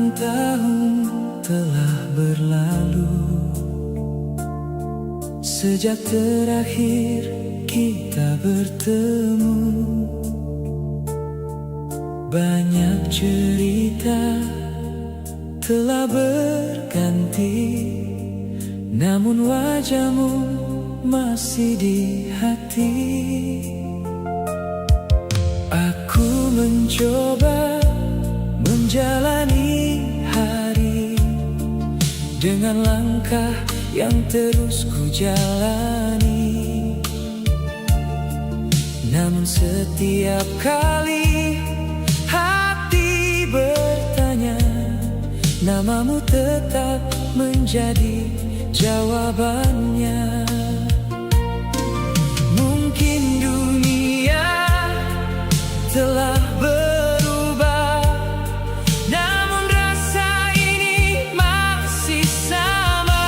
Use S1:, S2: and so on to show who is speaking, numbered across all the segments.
S1: Tahun-tahun telah berlalu sejak terakhir kita bertemu. Banyak cerita telah berganti, namun wajahmu masih di hati. Aku mencoba menjalani hari dengan langkah yang terus ku jalani. Namun setiap kali hati bertanya, namamu tetap menjadi jawabannya. Mungkin dunia telah berubah, namun rasa ini masih sama.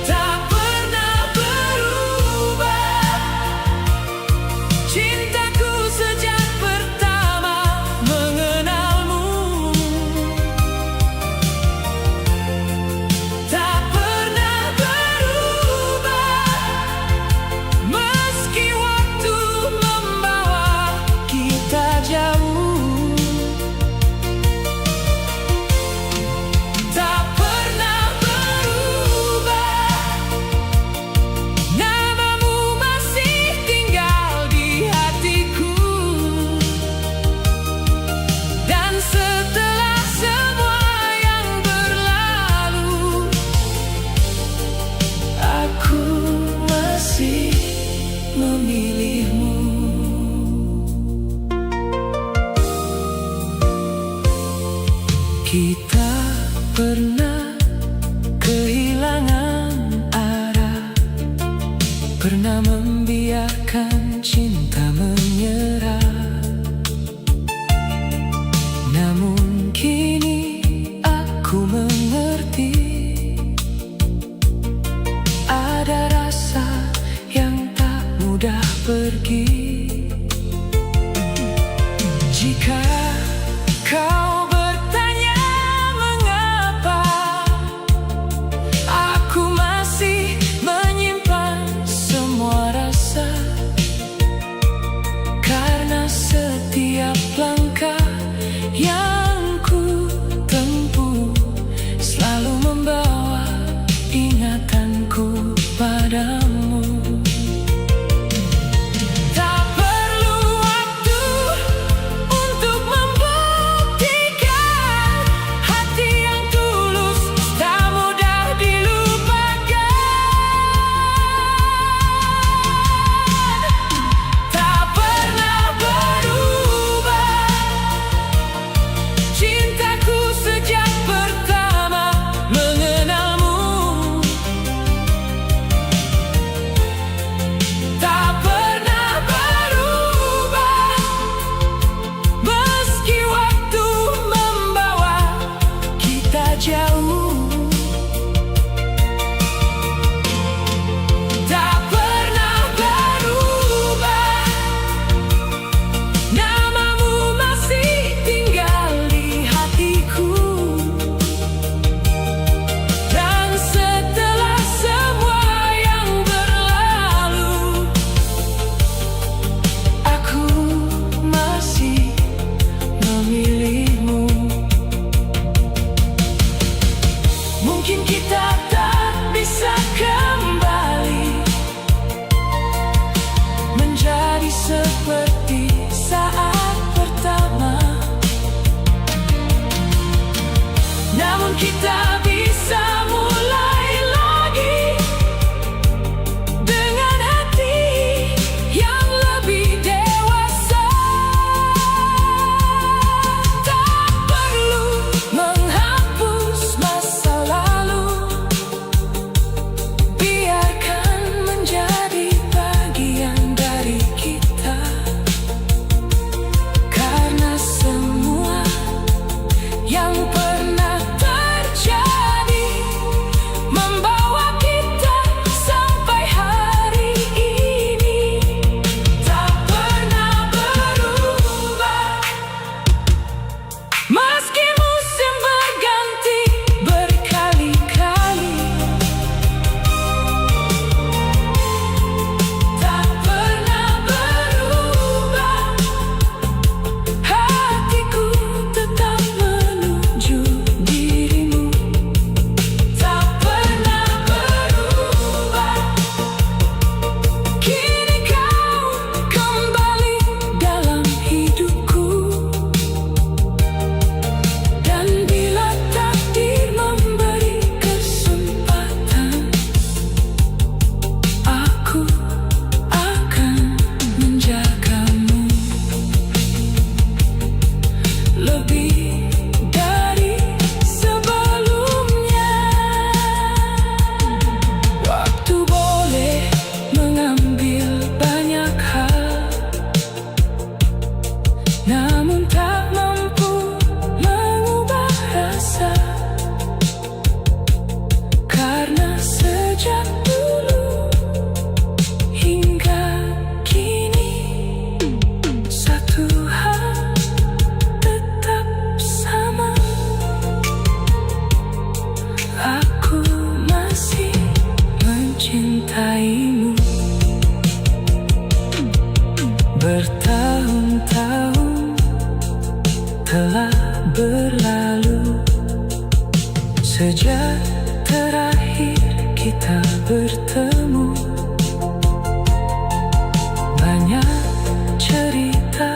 S1: Tak pernah berubah cintaku sejak pertama mengenalmu. Tak pernah berubah meski waktu membawa kita jauh. Tak pernah berubah, namamu masih tinggal di hatiku. Dan setelah semua yang berlalu, aku masih memilihmu. Kita pernah kehilangan arah, pernah membiarkan cinta menyerah. Namun kini aku mengerti, ada rasa yang tak mudah pergi. Jika kau bertanya mengapa aku masih menyimpan semua rasa, karena setiap langkah yang ku tempuh selalu membawa ingatanku padamu. Tak perlu waktu untuk membuktikan hati yang tulus tak mudah dilupakan. Tak pernah berubah cintaku sejak pertama mengenalmu. Tak pernah berubah meski waktu membawa kita jauh. Tak pernah berubah, namamu masih tinggal di hatiku. Dan setelah semua yang berlalu, aku masih memilihmu. Mungkin kita tak bisa kembali menjadi seperti saat pertama, namun kita bisa mulai lagi dengan hati yang lebih dewasa. Tak perlu menghapus masa lalu, biarkan menjadi bagian dari kita. Karena semua yang pernah terjadi lebih dari sebelumnya. Waktu boleh mengambil banyak hal, namun tak mampu mengubah rasa. Karena sejak dulu hingga kini, satu hal tetap sama. Aku masih mencintaimu. Bertahun-tahun telah berlalu sejak terakhir kita bertemu. Banyak cerita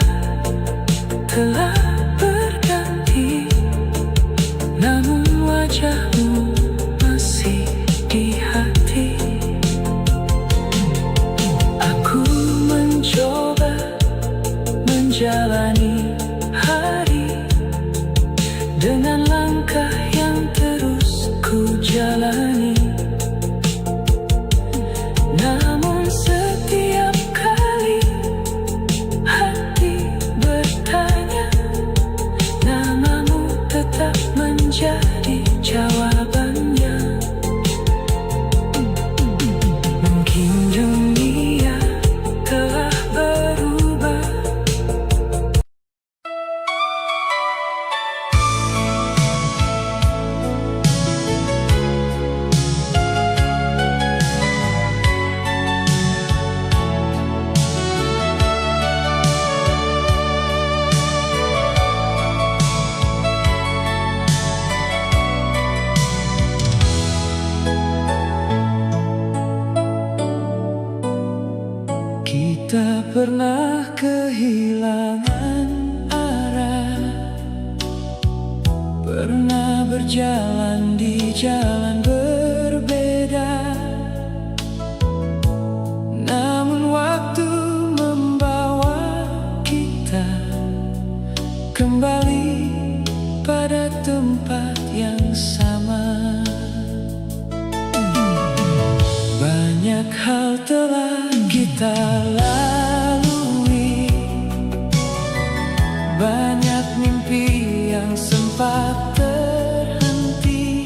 S1: telah berganti, namun wajahmu masih di hati. Aku mencoba menjalani hari dengan langkah yang terus ku jalani. Namun setiap kali hati bertanya, namamu tetap menjadi jawabannya. Mungkin dunia telah berubah. Kita pernah kehilangan arah, pernah berjalan di jalan berbeda. Namun waktu membawa kita kembali pada tempat yang sama. Banyak hal telah kita lalui, banyak mimpi yang sempat terhenti.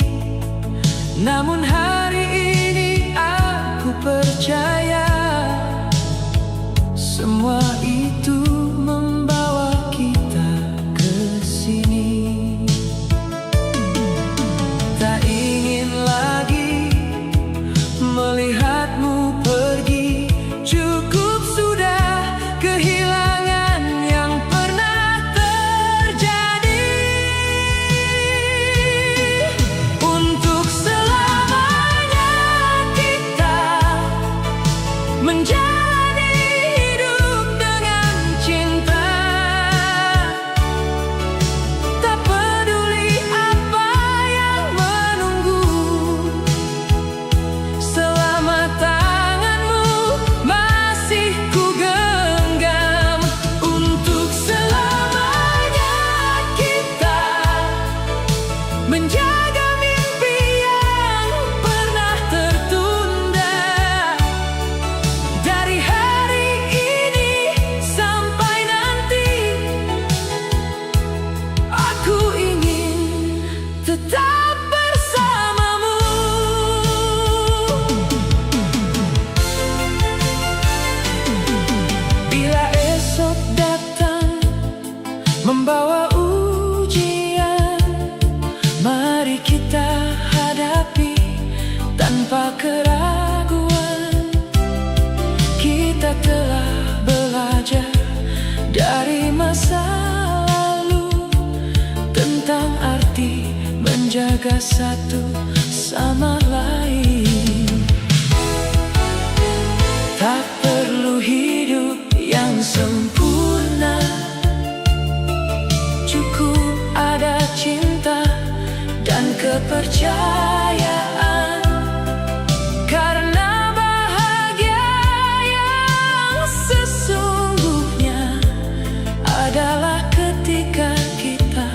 S1: Namun hari ini aku percaya semua itu membawa kita ke sini. Tak ingin lagi melihatmu pergi, cukup sudah kehilangan yang pernah terjadi. Untuk selamanya kita menjalani hidup dengan cinta. Tak peduli apa yang menunggu, selama tanganmu masih ku genggam. Untuk selamanya kita menjaga mimpi yang pernah tertunda. Dari hari ini sampai nanti, aku ingin tetap bersamamu. Bila esok datang membawa ujian, mari kita hadapi tanpa keraguan. Kita telah belajar dari masa lalu tentang arti menjaga satu sama lain. Tak perlu hidup yang sempurna, cukup ada cinta dan kepercayaan. Karena bahagia yang sesungguhnya adalah ketika kita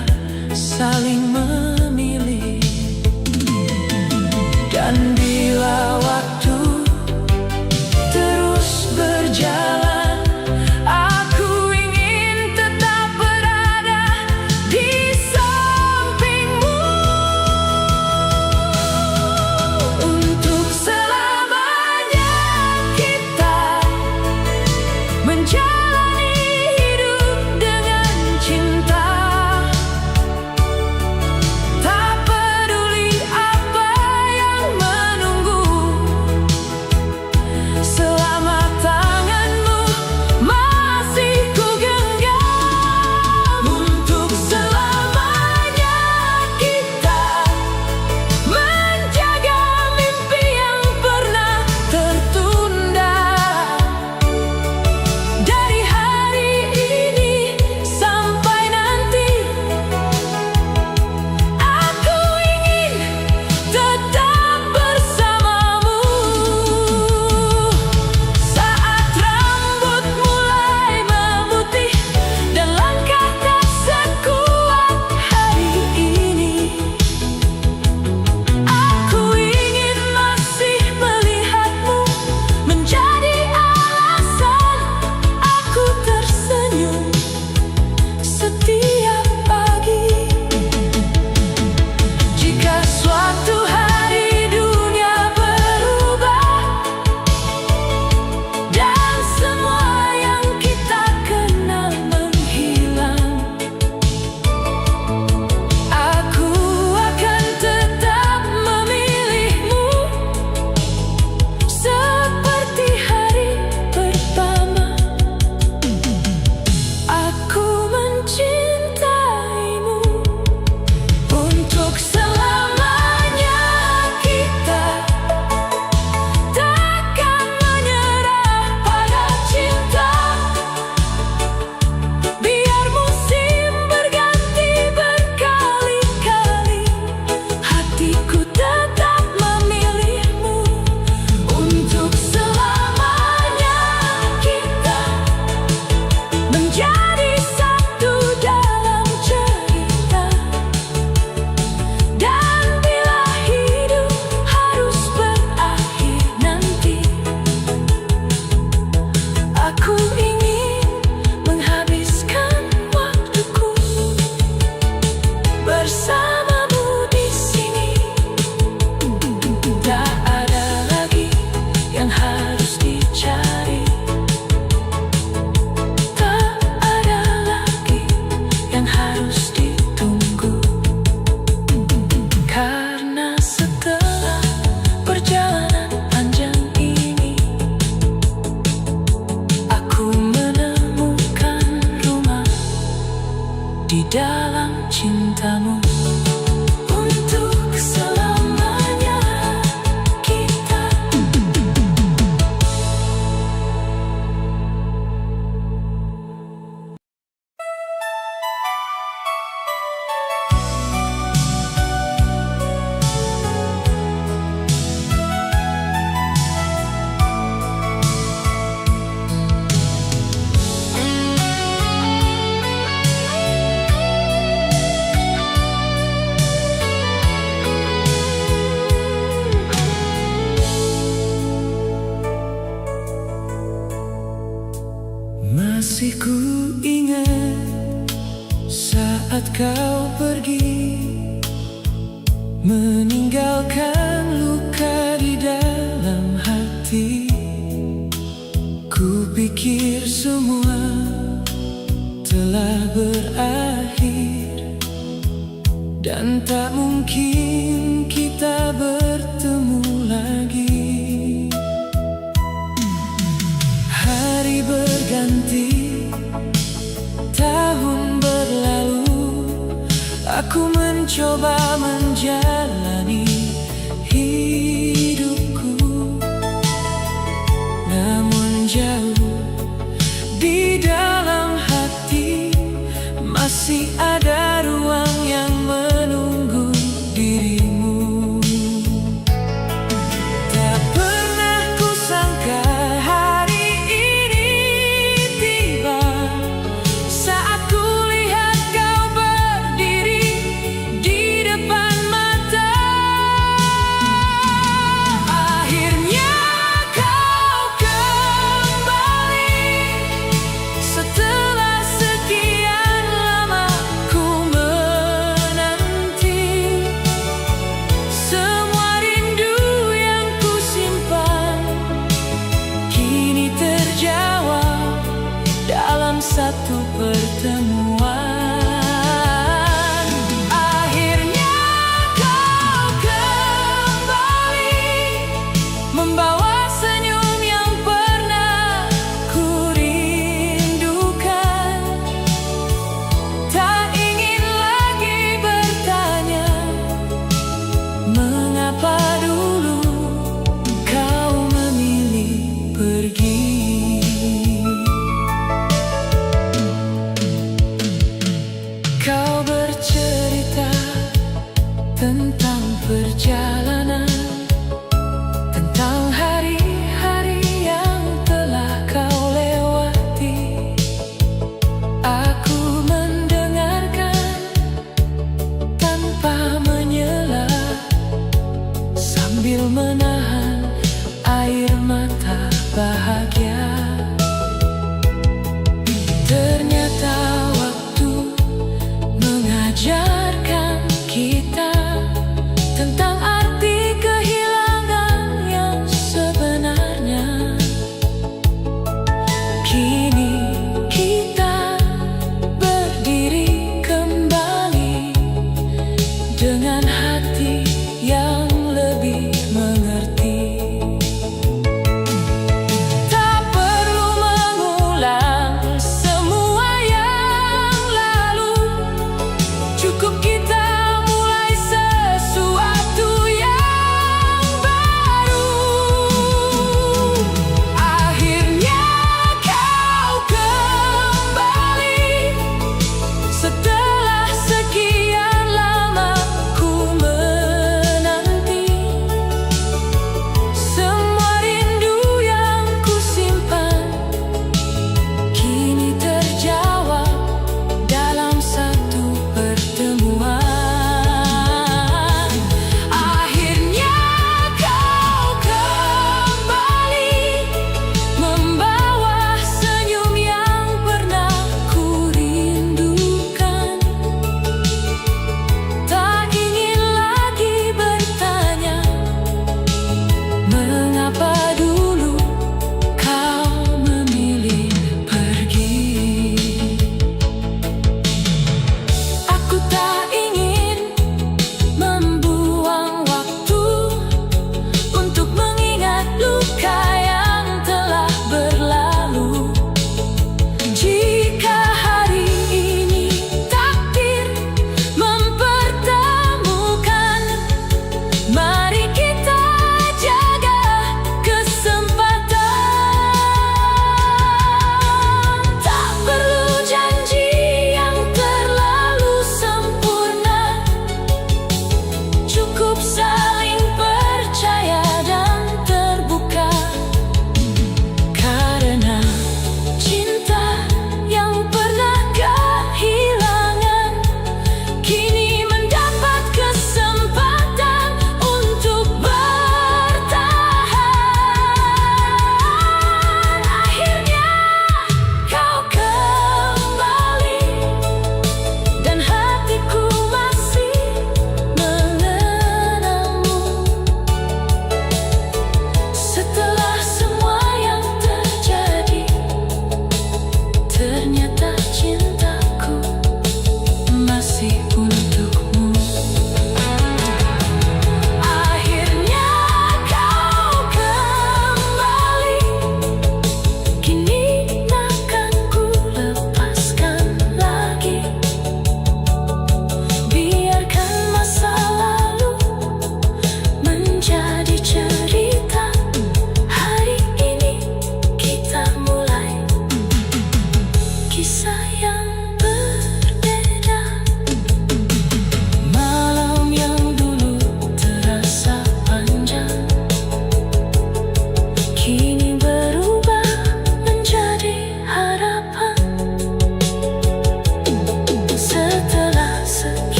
S1: di dalam cintamu. Untuk selamanya kita. Masih ku ingat saat kau pergi, meninggalkan luka di dalam hati. Ku pikir semua telah berakhir, dan tak mungkin kita bertemu lagi. Hari berganti, tahun berlalu, aku mencoba menjalani hidupku. Namun jauh di dalam hati masih ada ruang yang menunggu dirimu. Tak pernah kusangka hari ini tiba, saat kulihat kau berdiri di depan mata. Akhirnya kau kembali, setelah sekian lama ku menanti. Semua rindu yang ku simpan kini terjawab dalam satu pertemuan. Akhirnya kau kembali, membawa senyum yang pernah ku rindukan. Tak ingin lagi bertanya mengapa dulu kau memilih pergi. Kau bercerita tentang perjalanan, tentang hari-hari yang telah kau lewati. Aku mendengarkan tanpa menyela, sambil menahan air mata bahagia. Ternyata waktu mengajarkan kita tentang arti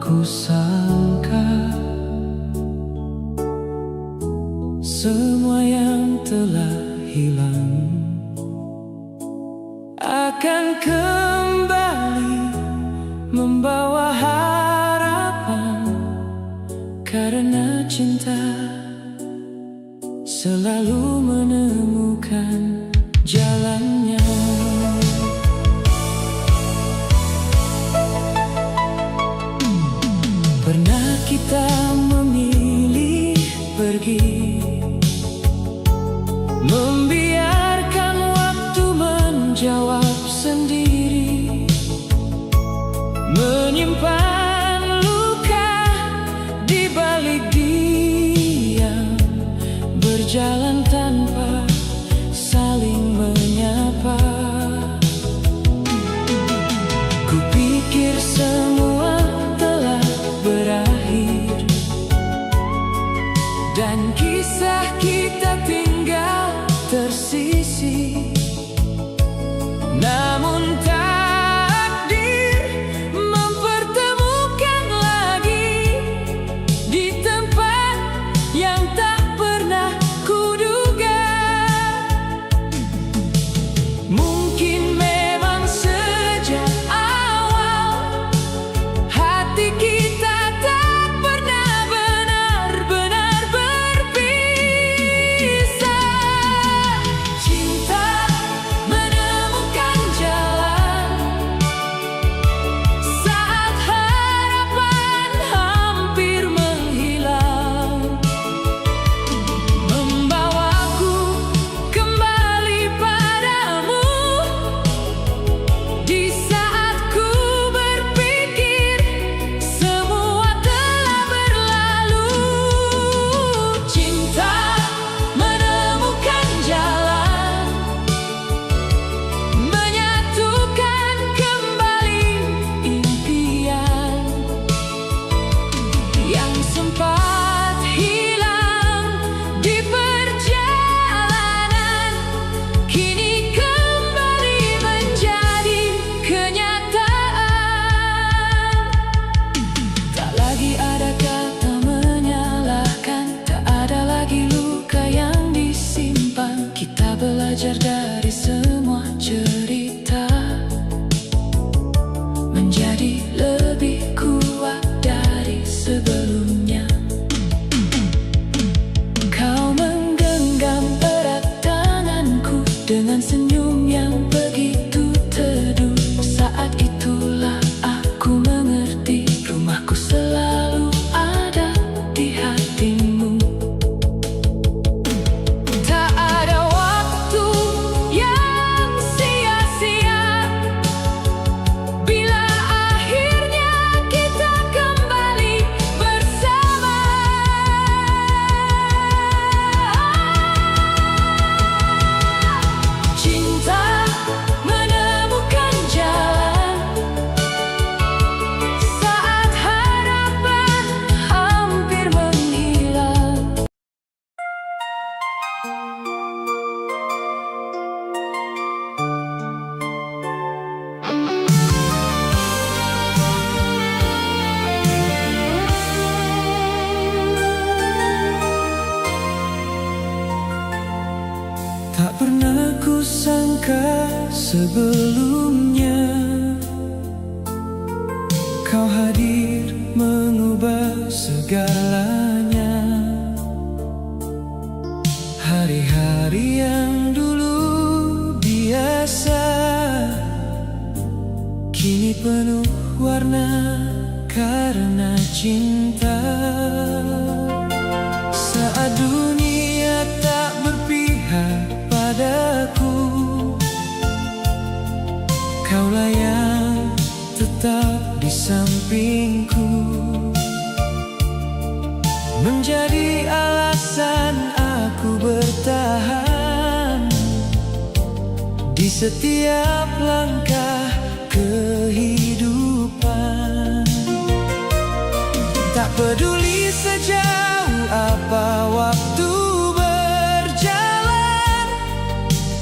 S2: ku sangka semua yang telah hilang akan kembali membawa harapan, karena cinta selalu menemukan jalannya. Pernah kita memilih pergi, membiarkan waktu menjawab sendiri, menyimpan luka di balik diam, berjalan tanpa saling menyapa. Kupikir semua telah berakhir dan kisah kita tinggal tersisih. Namun takdir mempertemukan lagi di tempat yang tak pernah kuduga. Mungkin memang sejak awal hati kita tak pernah benar-benar berpisah. Cinta menemukan jalan saat harapan hampir menghilang, membawaku kembali padamu di saat ku berpikir semua telah berlalu. Cinta menemukan jalan, menyatukan kembali impian yang sempat hilang di perjalanan, kini kembali menjadi kenyataan. Tak lagi ada kata menyalahkan, tak ada lagi luka yang disimpan. Kita belajar dari semua cerita, menjadi lebih kuat dari sebelumnya. Kau menggenggam erat tanganku dengan senyum yang begitu teduh. Saat itulah aku mengerti, rumahku selalu ada di hatimu. Tak ada waktu yang sia-sia bila akhirnya kita kembali bersama. Cinta menemukan jalan saat harapan hampir menghilang. Tak pernah ku sangka sebelumnya kau hadir mengubah segalanya. Hari-hari yang dulu biasa kini penuh warna karena cinta. Saat dunia tak berpihak padaku, kaulah yang tetap di sampingku, menjadi alasan aku bertahan di setiap langkah kehidupan. Tak peduli sejauh apa waktu berjalan,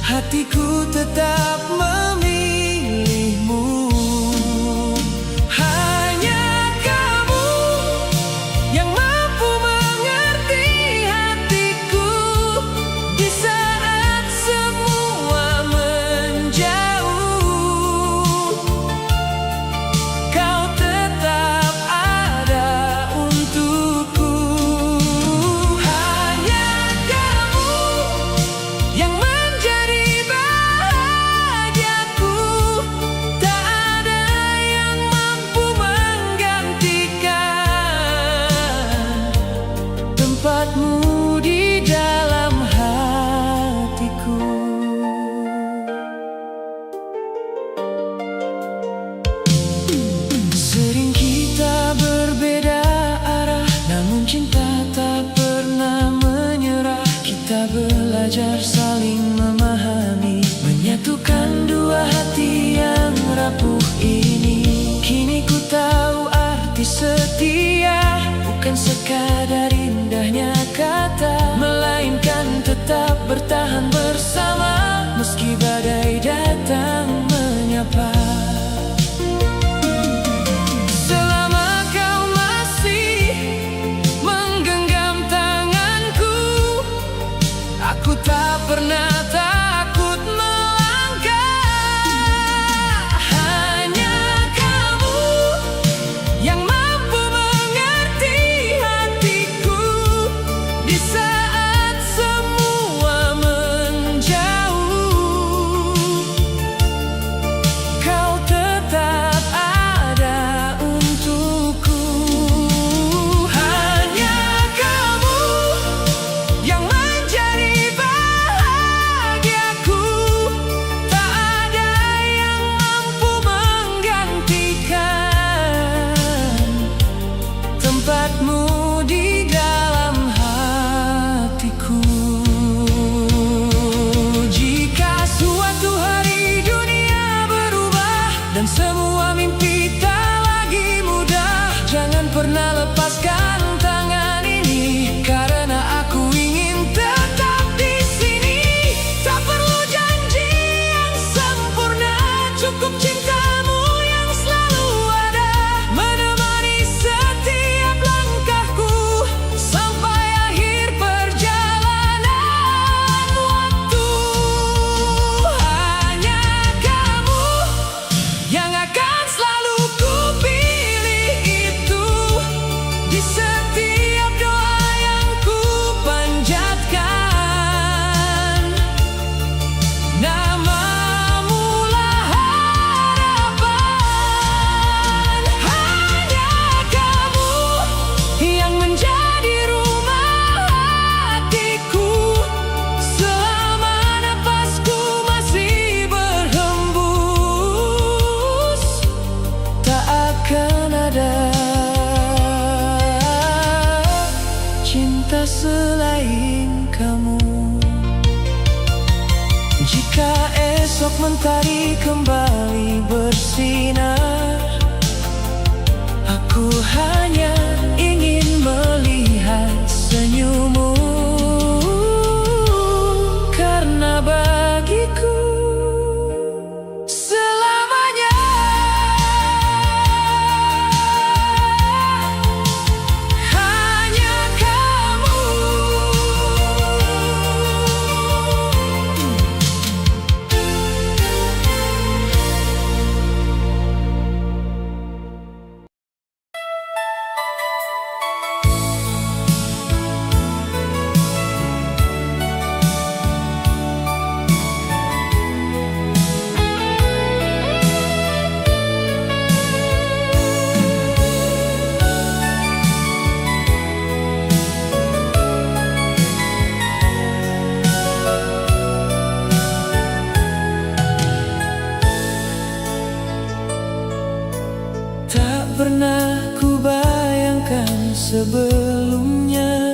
S2: hatiku tetap memilihmu. Hanya kamu tahu arti setia bukan sekadar indahnya kata, melainkan tetap bertahan bersama meski badai datang menyapa. Selama kau masih menggenggam tanganku, aku tak pernah takut melangkah. Hanya kamu yang mampu mengerti hatiku di saat semua menjauh. Kau tetap ada untukku. Hanya kamu yang menjadi bahagiaku. Tak ada yang mampu menggantikan tempatmu di dalam hatiku. Jika suatu hari dunia berubah dan semua mimpi tak lagi mudah, jangan pernah lepaskan tangan ini, karena aku ingin tetap di sini. Tak perlu janji yang sempurna, cukup cintamu yang selalu ada, menemani setiap langkahku sampai akhir perjalanan waktu. Hanya kamu yang akan selalu kupilih, itu di setiap doa yang ku panjatkan. Namamu lah harapan. Hanya kamu yang menjadi rumah hatiku selama napasku masih berhembus. Tak akan ada cinta selain kamu. Jika esok mentari kembali bersinar, aku hanya ingin melihat senyummu, karena bagiku selamanya hanya kamu. Tak pernah ku bayangkan sebelumnya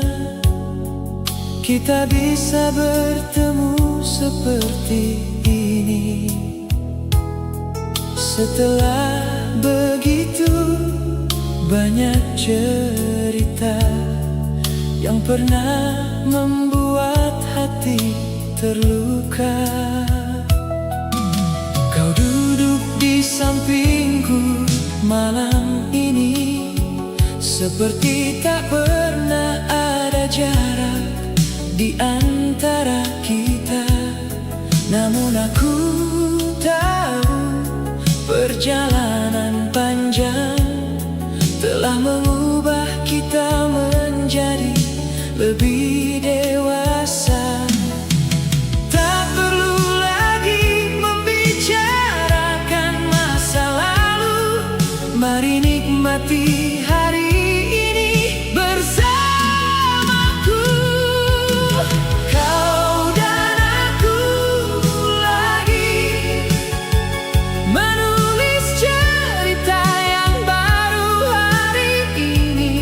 S2: kita bisa bertemu seperti ini. Setelah begitu banyak cerita yang pernah membuat hati terluka, kau duduk di sampingku malam ini, seperti tak pernah ada jarak di antara kita. Namun aku tahu perjalanan panjang telah mengubah kita menjadi lebih dewasa. Tak perlu lagi membicarakan masa lalu, mari nikmati hari ini bersamaku. Kau dan aku lagi menulis cerita yang baru hari ini.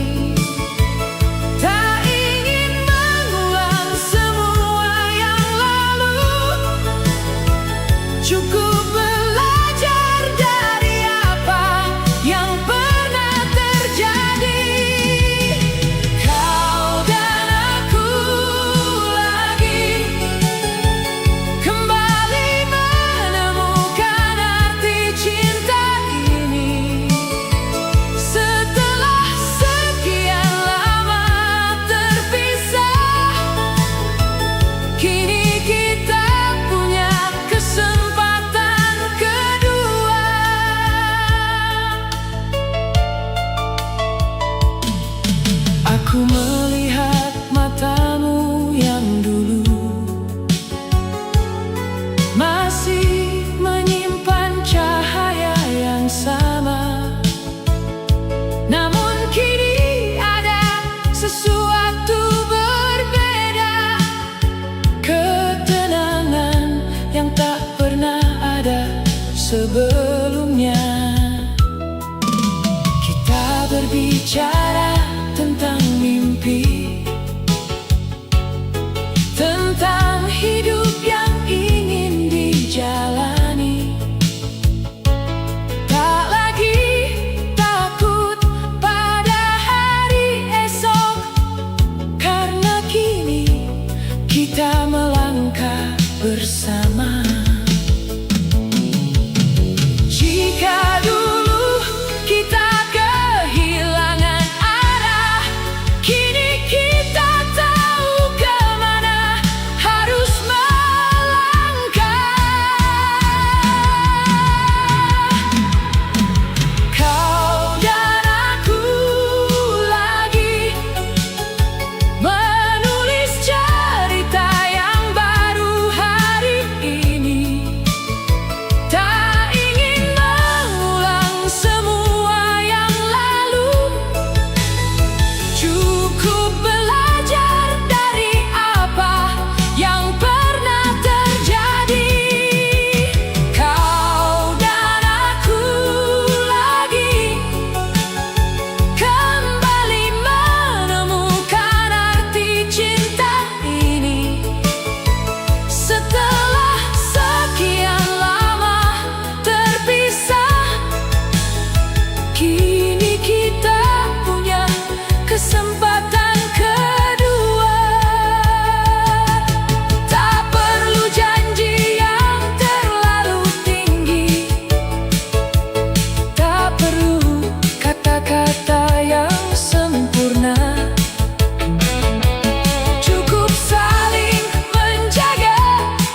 S2: Tak ingin mengulang Aku melihat matamu yang dulu masih menyimpan cahaya yang sama. Namun kini ada sesuatu berbeda, ketenangan yang tak pernah ada sebelumnya. Kita berbicara tentang mimpi, tentang hidup yang ingin dijalani. Tak lagi takut pada hari esok, karena kini kita melangkah bersama. Jika dulu kita kehilangan arah, kini kita tahu kemana harus melangkah. Kau dan aku lagi menulis cerita yang baru hari ini. Tak ingin mengulang semua yang lalu, cukup belajar dari apa yang pernah terjadi. Kau dan aku lagi kembali menemukan arti cinta ini. Setelah sekian lama terpisah, kini kita punya kesempatan kedua. Tak perlu janji yang terlalu tinggi, tak perlu kata-kata yang sempurna. Cukup saling menjaga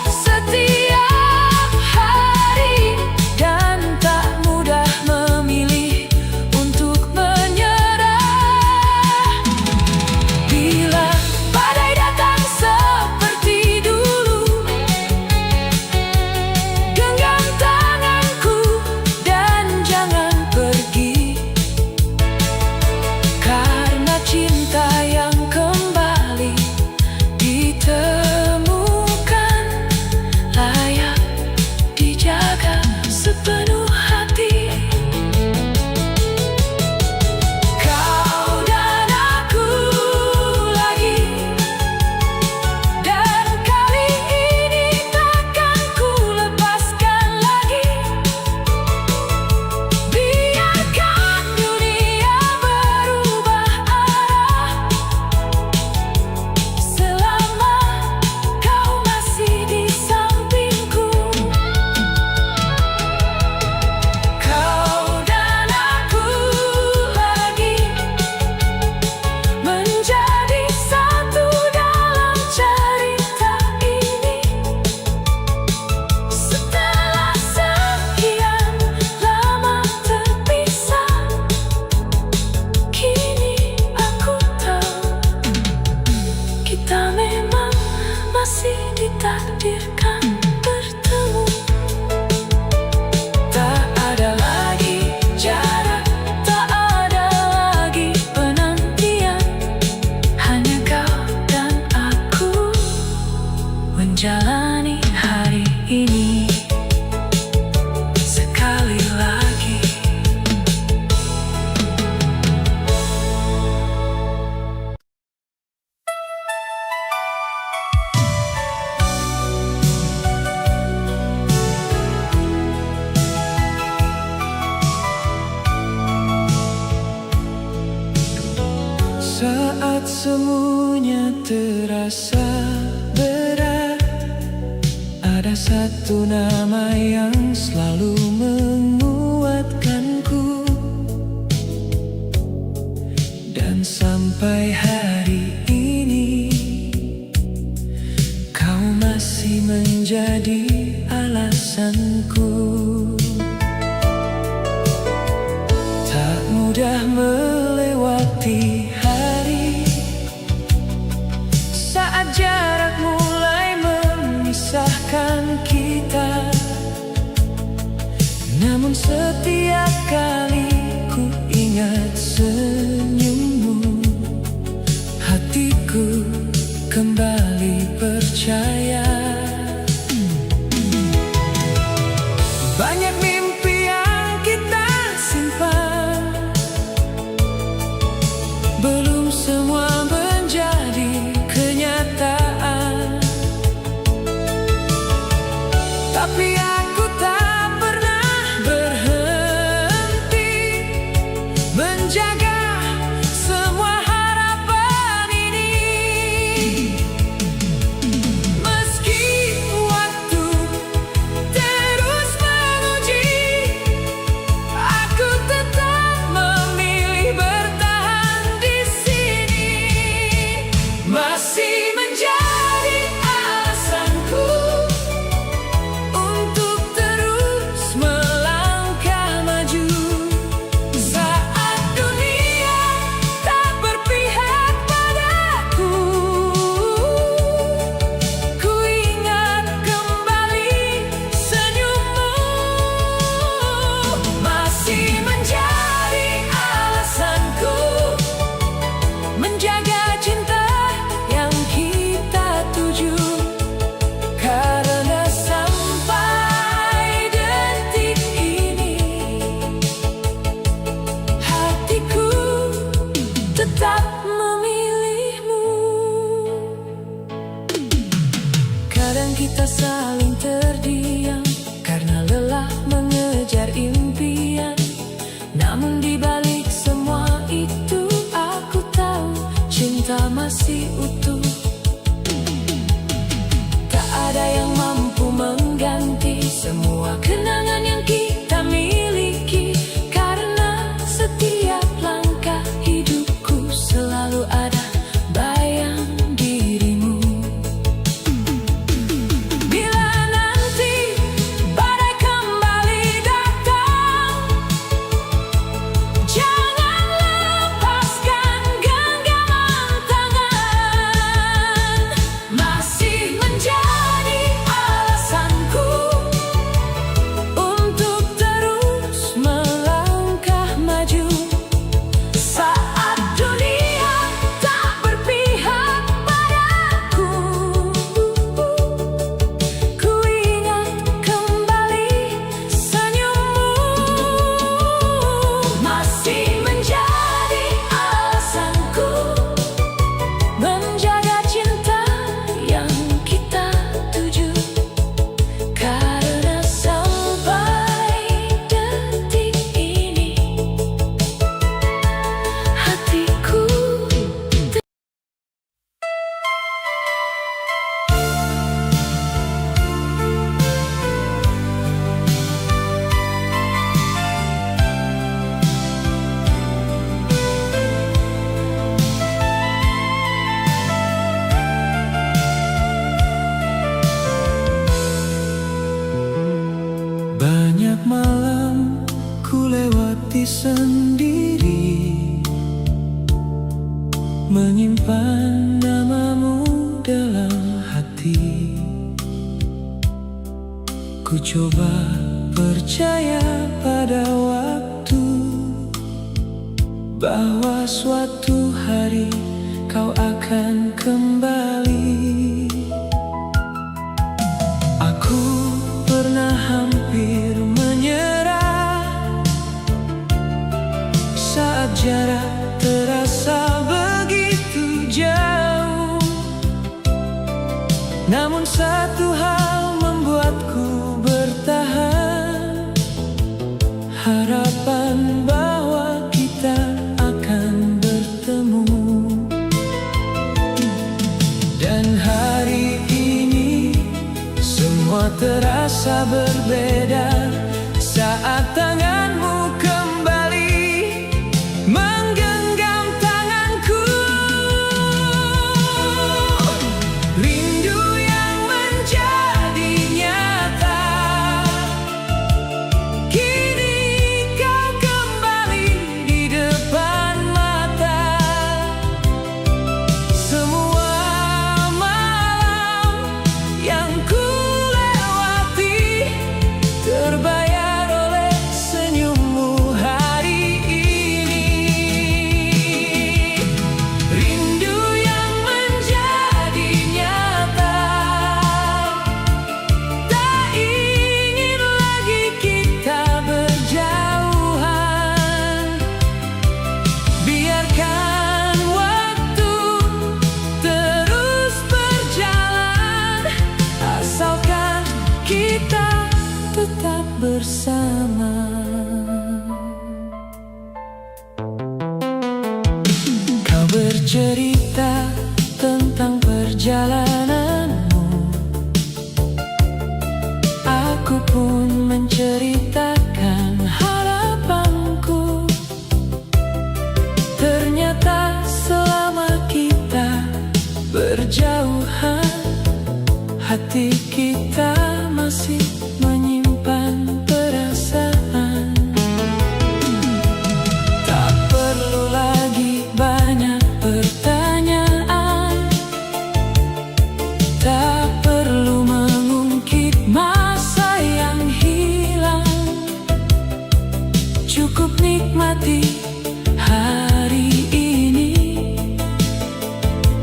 S2: setiap hari, dan tak mudah memilih untuk menyerah. Bila badai datang seperti dulu, genggam tanganku dan jangan pergi, karena cinta yang kembali ditemukan layak dijaga sepenuh hati. Kau dan aku lagi, dan kali ini takkan ku lepaskan lagi. Biarkan dunia berubah arah, selama kau masih di sampingku. Kau dan aku lagi menjadi satu dalam cerita ini. Setelah sekian lama terpisah, kini aku tahu kita memang masih ditakdirkan bertemu. Tak ada lagi jarak, tak ada lagi penantian, hanya kau dan aku menjalani hari ini sekali lagi. Saat semuanya terasa berat, ada satu nama yang selalu menguatkanku. Dan sampai hari ini kau masih menjadi alasanku. Tak mudah melewati hari saling terdiam karena lelah mengejar impian. Namun di balik semua itu aku tahu cinta masih utuh. Tak ada yang mampu mengganti semua kenangan yang kita miliki, karena setiap langkah hidupku selalu ada bayang dirimu. Bila nanti badai kembali datang, jangan lepaskan genggaman tangan. Masih menjadi alasanku untuk terus melangkah maju. Saat dunia tak berpihak padaku, ku ingat kembali senyummu. Masih menjadi alasanku menjaga cinta yang kita tuju, karena sampai detik ini hatiku banyak malam ku lewati sendiri, menyimpan namamu dalam hati. Ku coba percaya pada waktu, bahwa suatu hari kau akan kembali. Aku pernah hampir menyerah saat jarak terasa begitu jauh. Namun satu hal membuatku bertahan, harapan bahwa kita akan bertemu. Dan hari ini semua terasa berbeda saat tanganmu kembali menggenggam tanganku. Rindu yang menjadi nyata, kini kau kembali di depan mata. Semua malam yang ku lewati terbayar oleh senyummu hari ini. Rindu yang menjadi nyata, tak ingin lagi kita berjauhan. Biarkan waktu terus berjalan, asalkan kita tetap bersama. Kau bercerita tentang perjalananmu, aku pun menceritakan harapanku. Ternyata selama kita berjauhan, hati kita masih menyimpan perasaan. Tak perlu lagi banyak pertanyaan, tak perlu mengungkit masa yang hilang. Cukup nikmati hari ini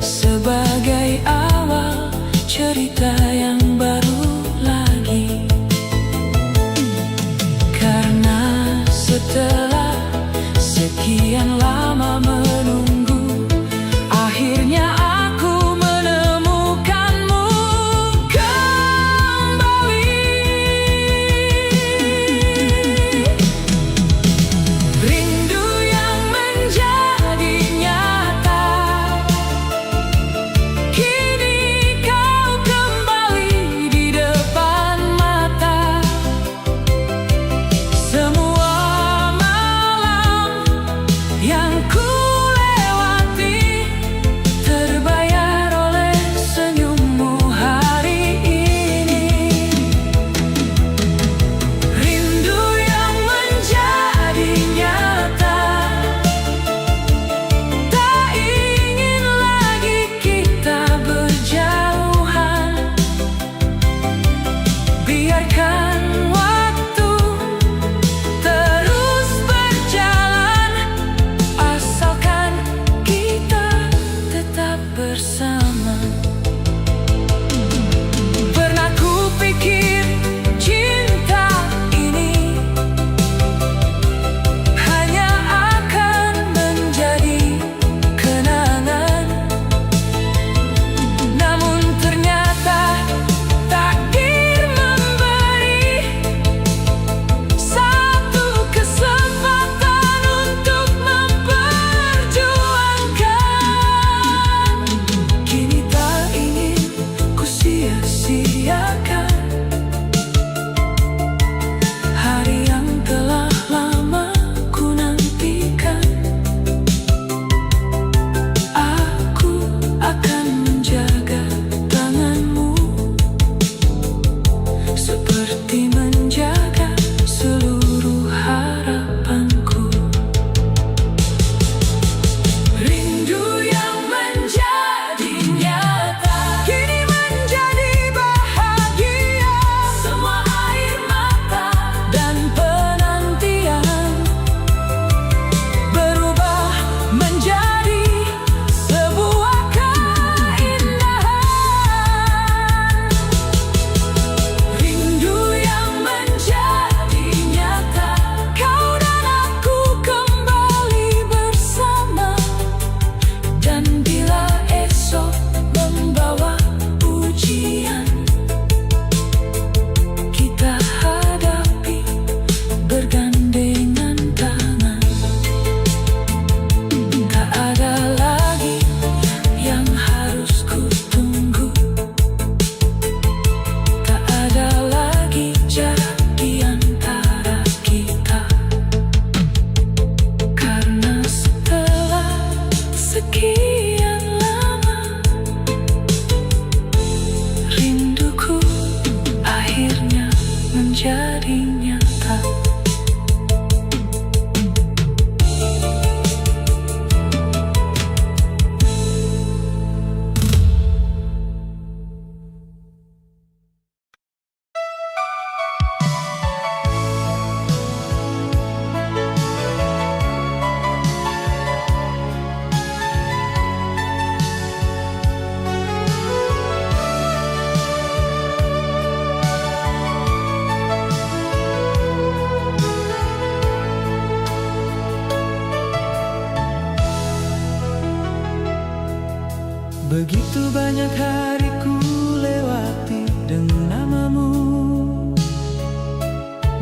S2: sebagai awal cerita yang baru lagi. Begitu banyak hari ku lewati dengan namamu.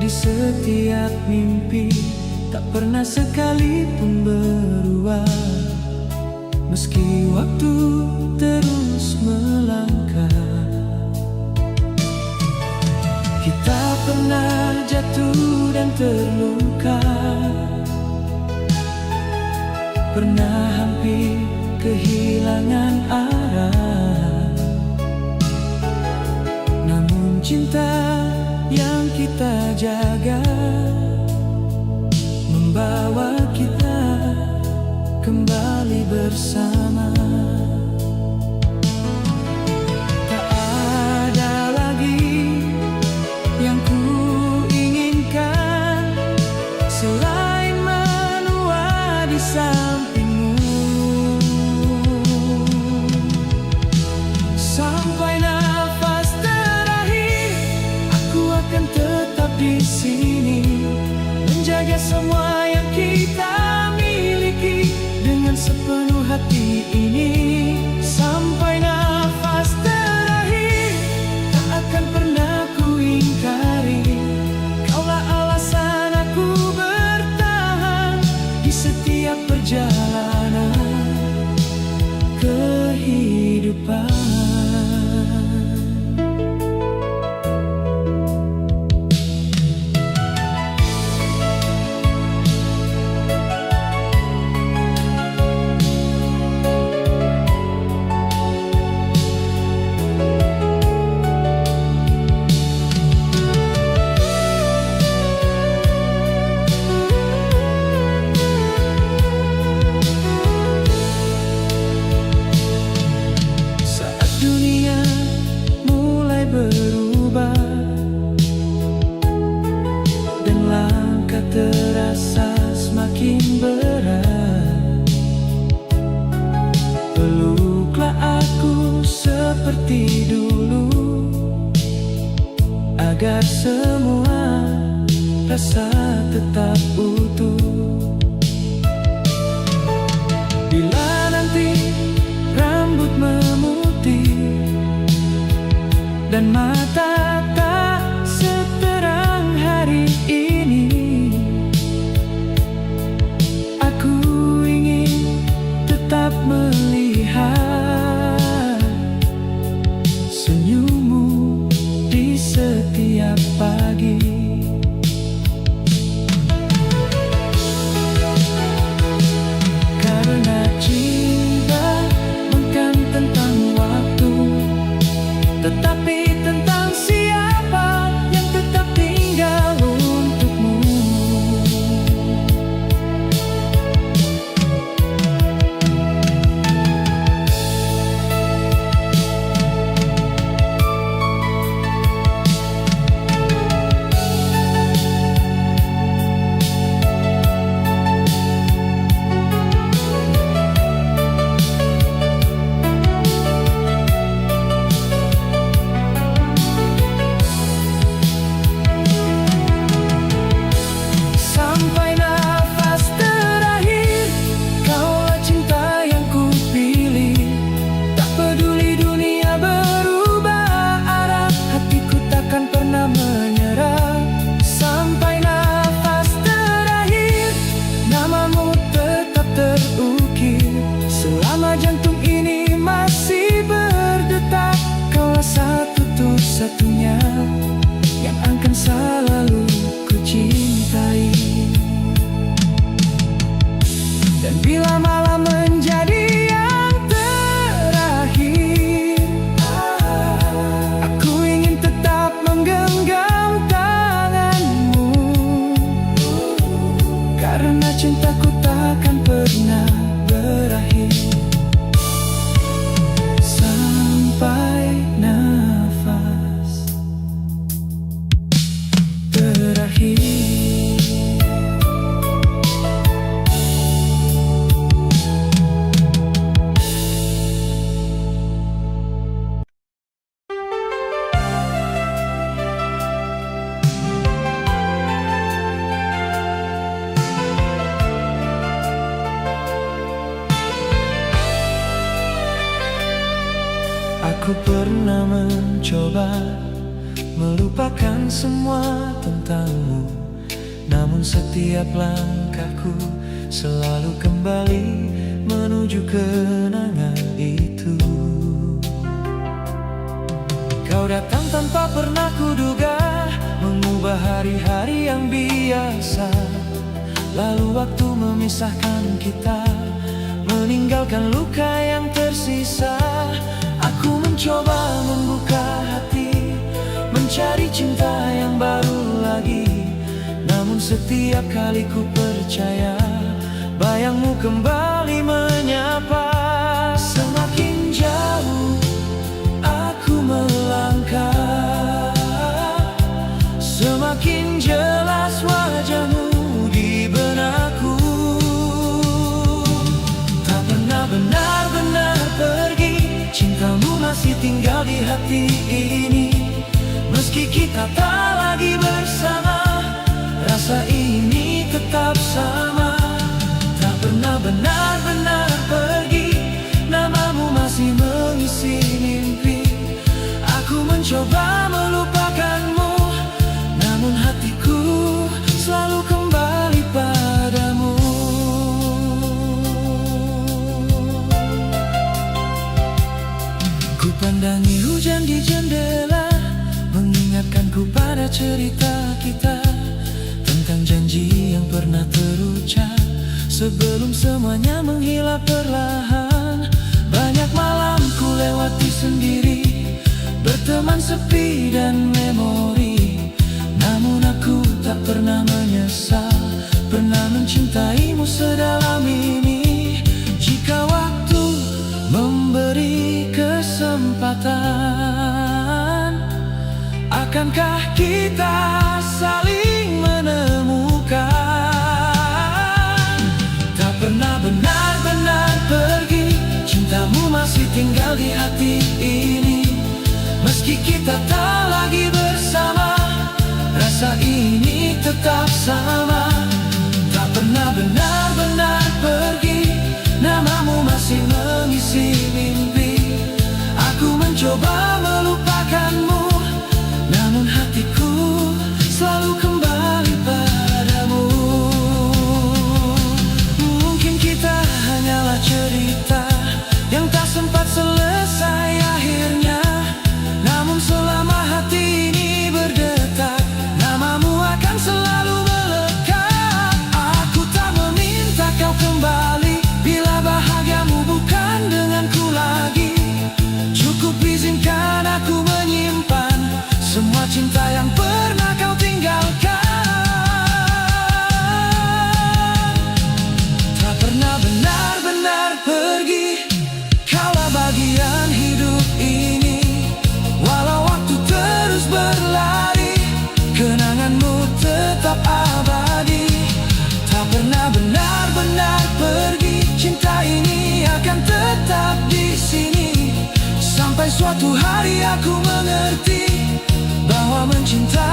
S2: Di setiap mimpi tak pernah sekalipun berubah. Meski waktu terus melangkah, kita pernah jatuh dan terluka, pernah hampir kehilangan arah. Namun cinta yang kita jaga membawa kita kembali bersama. Tak ada lagi yang ku inginkan selain menua di sampingmu. Sampai nafas terakhir, aku akan tetap di sini, menjaga semua yang kita miliki dengan sepenuh hati ini. Sampai nafas terakhir, tak akan pernah ku ingkari. Kaulah alasan aku bertahan di setiap perjalanan kehidupan. Berubah dan langkah terasa semakin berat, peluklah aku seperti dulu, agar semua rasa tetap utuh. Bila nanti rambut memutih dan mata tak seterang hari ini, aku ingin tetap melihat senyummu di setiap pagi. Karena cinta bukan tentang waktu, tetapi tentang siapa yang tetap tinggal untukmu. Aku pernah mencoba melupakan semua tentangmu, namun setiap langkahku selalu kembali menuju kenangan itu. Kau datang tanpa pernah kuduga, mengubah hari-hari yang biasa. Lalu waktu memisahkan kita, meninggalkan luka yang tersisa. Aku mencoba membuka hati, mencari cinta yang baru lagi. Namun setiap kali ku percaya, bayangmu kembali menyapa. Semakin jauh aku melangkah, semakin jelas wajahmu di benakku. Tak pernah benar-benar pergi, cintamu masih tinggal di hati ini. Meski kita tak lagi bersama, rasa ini tetap sama. Tak pernah benar-benar pergi, namamu masih mengisi mimpi. Aku mencoba melupakanmu, namun hatiku selalu kembali padamu. Ku pandangi hujan di jendela, mengingatkanku pada cerita kita, tentang janji yang pernah terucap sebelum semuanya menghilang perlahan. Banyak malam ku lewati sendiri, berteman sepi dan memori. Namun aku tak pernah menyesal, pernah mencintaimu sedalam ini. Jika waktu memberi kesempatan, akankah kita saling menemukan? Tak pernah benar-benar pergi, cintamu masih tinggal di hati ini. Meski kita tak lagi bersama, rasa ini tetap sama. Tak pernah benar-benar pergi, namamu masih mengisi mimpi. Aku mencoba melupakanmu, namun hatiku selalu kembali padamu. Mungkin kita hanyalah cerita yang tak sempat selesai akhirnya. Namun selama hati ini berdetak, namamu akan selalu melekat. Aku tak meminta kau kembali, bila bahagiamu bukan denganku lagi. Cukup izinkan aku menyimpan semua cinta yang pernah kau tinggalkan. Tak pernah benar-benar pergi, kaulah bagian hidup ini. Walau waktu terus berlari, kenanganmu tetap abadi. Tak pernah benar-benar pergi, cinta ini akan tetap di sini. Sampai suatu hari aku mengerti bahwa mencintai